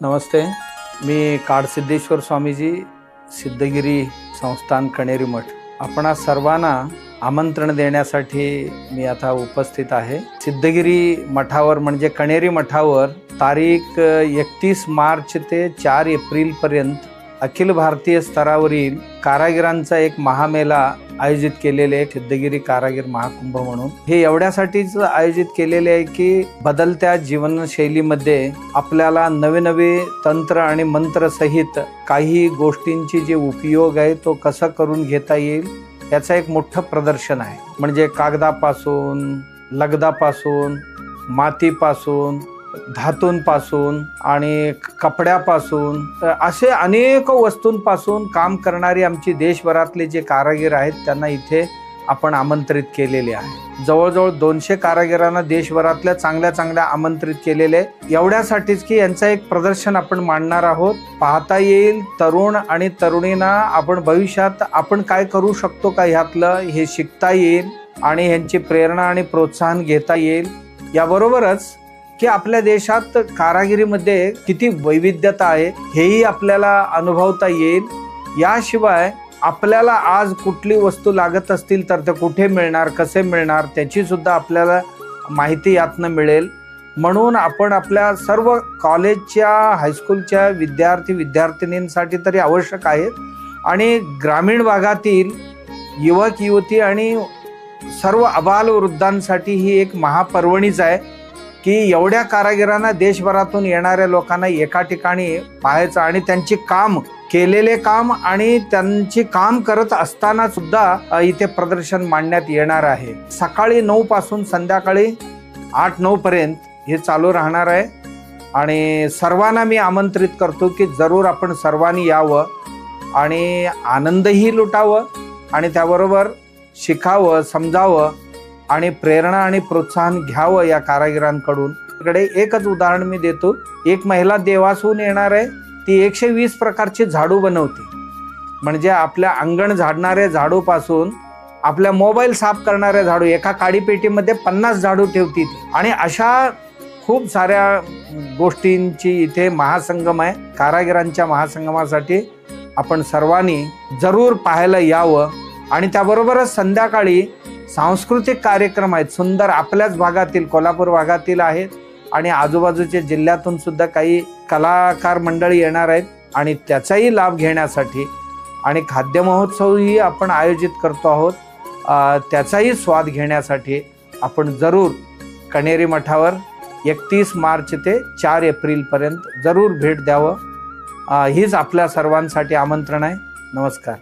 नमस्ते, मी काडसिद्धेश्वर स्वामीजी, सिद्धगिरी संस्थान कणेरी मठ. आपणा सर्वांना आमंत्रण देण्यासाठी मी आता उपस्थित आहे. सिद्धगिरी मठावर म्हणजे कणेरी मठावर तारीख 31 मार्च ते 4 एप्रिल पर्यंत अखिल भारतीय स्तरावरील कारागिरांचा एक महामेला आयोजित केलेले आहे, सिद्धगिरी कारागीर महाकुंभ म्हणून. हे एवढ्यासाठीच आयोजित केलेले आहे की बदलत्या जीवनशैलीमध्ये आपल्याला नवे नवे तंत्र आणि मंत्र सहित काही गोष्टींची जे उपयोग आहे तो कसा करून घेता येईल याचा एक मोठं प्रदर्शन आहे. म्हणजे कागदापासून, लगदापासून, मातीपासून, धातूंपासून आणि कपड्यापासून असे अनेक वस्तूंपासून काम करणारी आमची देशभरातले जे कारागीर आहेत त्यांना इथे आपण आमंत्रित केलेले आहे. जवळजवळ 200 कारागिरांना देशभरातल्या चांगल्या आमंत्रित केलेले. एवढ्यासाठीच की यांचं एक प्रदर्शन आपण मांडणार आहोत. पाहता येईल तरुण आणि तरुणींना आपण भविष्यात आपण काय करू शकतो का ह्यातलं हे शिकता येईल आणि ह्यांची प्रेरणा आणि प्रोत्साहन घेता येईल. याबरोबरच की आपल्या देशात कारागिरीमध्ये किती वैविध्यता आहे हेही आपल्याला अनुभवता येईल. याशिवाय आपल्याला आज कुठली वस्तू लागत असतील तर ते कुठे मिळणार, कसे मिळणार त्याची सुद्धा आपल्याला माहिती यातनं मिळेल. म्हणून आपण आपल्या सर्व कॉलेजच्या, हायस्कूलच्या विद्यार्थिनींसाठी तरी आवश्यक आहेत आणि ग्रामीण भागातील युवक युवती आणि सर्व अबालवृद्धांसाठी ही एक महापर्वणीच आहे की एवढ्या कारागिरांना देशभरातून येणाऱ्या लोकांना एका ठिकाणी पाहायचं आणि त्यांची काम केलेले काम आणि त्यांची काम करत असताना सुद्धा इथे प्रदर्शन मांडण्यात येणार आहे. सकाळी 9 पासून संध्याकाळी 8-9 पर्यंत हे चालू राहणार आहे आणि सर्वांना मी आमंत्रित करतो की जरूर आपण सर्वांनी यावं आणि आनंदही लुटावं आणि त्याबरोबर शिकावं, समजावं आणि प्रेरणा आणि प्रोत्साहन घ्यावं या कारागिरांकडून. इकडे एकच उदाहरण मी देतो. एक महिला देवासून येणार आहे, ती 120 प्रकारचे झाडू बनवते. म्हणजे आपल्या अंगण झाडणाऱ्या झाडूपासून आपल्या मोबाईल साफ करणाऱ्या झाडू, एका काडीपेटीमध्ये 50 झाडू ठेवती आणि अशा खूप साऱ्या गोष्टींची इथे महासंगम आहे. कारागिरांच्या महासंगमासाठी आपण सर्वांनी जरूर पाहायला यावं आणि त्याबरोबरच संध्याकाळी सांस्कृतिक कार्यक्रम आहेत सुंदर. आपल्याच भागातील, कोल्हापूर भागातील आहेत आणि आजूबाजूच्या जिल्ह्यातून सुद्धा काही कलाकार मंडळी येणार आहेत आणि त्याचाही लाभ घेण्यासाठी आणि खाद्य महोत्सवही आपण आयोजित करतो आहोत. त्याचाही स्वाद घेण्यासाठी आपण जरूर कणेरी मठावर 31 मार्च ते 4 एप्रिलपर्यंत जरूर भेट द्यावं. हीच आपल्या सर्वांसाठी आमंत्रण आहे. नमस्कार.